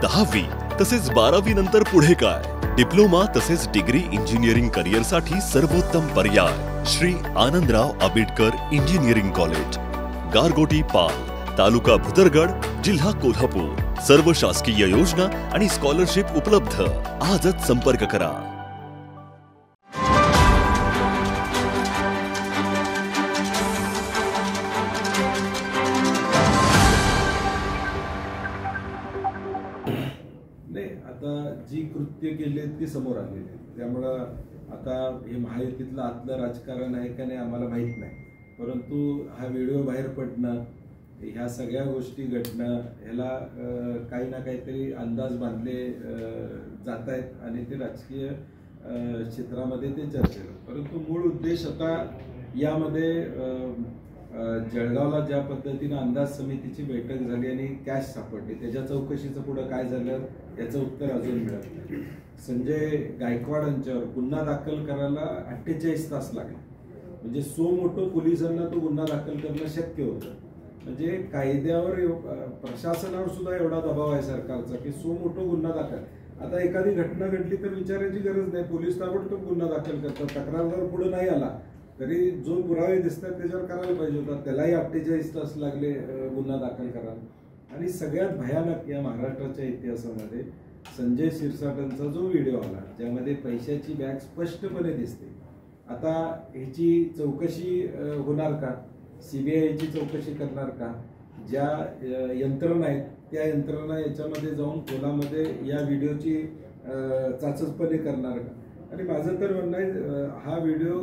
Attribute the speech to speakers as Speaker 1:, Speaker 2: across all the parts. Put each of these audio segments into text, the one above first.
Speaker 1: 10वी तसेच 12वी नंतर पुढे काय डिप्लोमा तसेच डिग्री इंजिनिअरिंग करिअरसाठी सर्वोत्तम पर्याय श्री आनंदराव आंबेडकर इंजिनिअरिंग कॉलेज, गारगोटी पाल, तालुका भुदरगड, जिल्हा कोल्हापूर। सर्व शासकीय योजना आणि स्कॉलरशिप उपलब्ध। आजच संपर्क करा।
Speaker 2: नाही, आता जी कृत्य केली आहेत ती समोर आलेली आहेत, त्यामुळं आता हे महायुतीतलं आतलं राजकारण आहे का नाही आम्हाला माहीत नाही, परंतु हा व्हिडिओ बाहेर पडणं, ह्या सगळ्या गोष्टी घडणं, ह्याला काही ना काहीतरी अंदाज बांधले जात आहेत आणि ते राजकीय क्षेत्रामध्ये ते चर्चेत। परंतु मूळ उद्देश आता यामध्ये जळगावला ज्या पद्धतीने अंदाज समितीची बैठक झाली आणि कॅश सापडली, त्याच्या चौकशीचं पुढे काय झालं याचं उत्तर अजून मिळत नाही। संजय गायकवाड यांच्यावर गुन्हा दाखल करायला 48 तास लागले, म्हणजे सो मोठं पोलिसांना तो गुन्हा दाखल करणं शक्य होतं। म्हणजे कायद्यावर प्रशासनावर सुद्धा एवढा दबाव आहे सरकारचा की सो मोठं गुन्हा दाखल। आता एखादी घटना घडली तर विचारायची गरज नाही, पोलीस ताबडतोब गुन्हा दाखल करतात। तक्रारदार पुढे नाही आला तरी जो पुरावे दिसतात त्याच्यावर करायला पाहिजे होता, त्यालाही 48 तास लागले गुन्हा दाखल करायला। आणि सगळ्यात भयानक या महाराष्ट्राच्या इतिहासामध्ये संजय शिरसाटांचा जो व्हिडिओ आला ज्यामध्ये पैशाची बॅग स्पष्टपणे दिसते, आता ह्याची चौकशी होणार का? सीबीआयची चौकशी करणार का? ज्या यंत्रणा आहेत त्या यंत्रणा याच्यामध्ये जाऊन खोलामध्ये या व्हिडिओची चाचपणे करणार का? आणि माझं तर म्हणणं आहे हा व्हिडिओ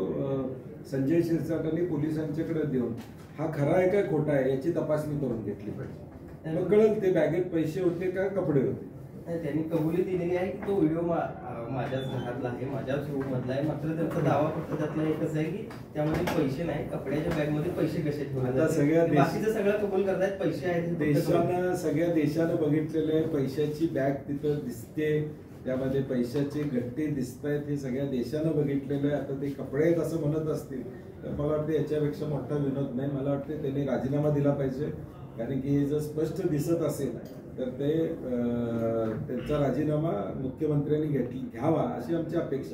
Speaker 2: संजय शिरसाटांनी पोलिसांच्याकडे देऊन हा खरा आहे का खोटा आहे याची तपासणी करून घेतली पाहिजे, मग कळेल ते बॅगेत पैसे होते का कपडे होते।
Speaker 3: त्यांनी कबुली दिलेली आहे की तो व्हिडिओ माझ्याच घरातला आहे, माझ्याच रूम मधला आहे, मात्र त्यांचा दावा फक्त त्यातला एकच आहे की त्यामध्ये पैसे नाही, कपड्याच्या बॅग मध्ये पैसे कसे ठेवले, बाकीचं सगळं कबूल करतायत पैसे आहेत।
Speaker 2: देशानं सगळ्या देशानं बघितलेलं आहे, पैशाची बॅग तिथं दिसते, त्यामध्ये पैशाचे गट्टे दिसत आहेत, हे सगळ्या देशानं बघितलेलं आहे। आता ते कपडे आहेत असं म्हणत असतील तर मला वाटतं याच्यापेक्षा मोठा विनोद नाही। मला वाटतं त्यांनी राजीनामा दिला पाहिजे, कारण की हे जर स्पष्ट दिसत असेल तर ते त्यांचा राजीनामा मुख्यमंत्र्यांनी घ्यावा अशी आमची अपेक्षा।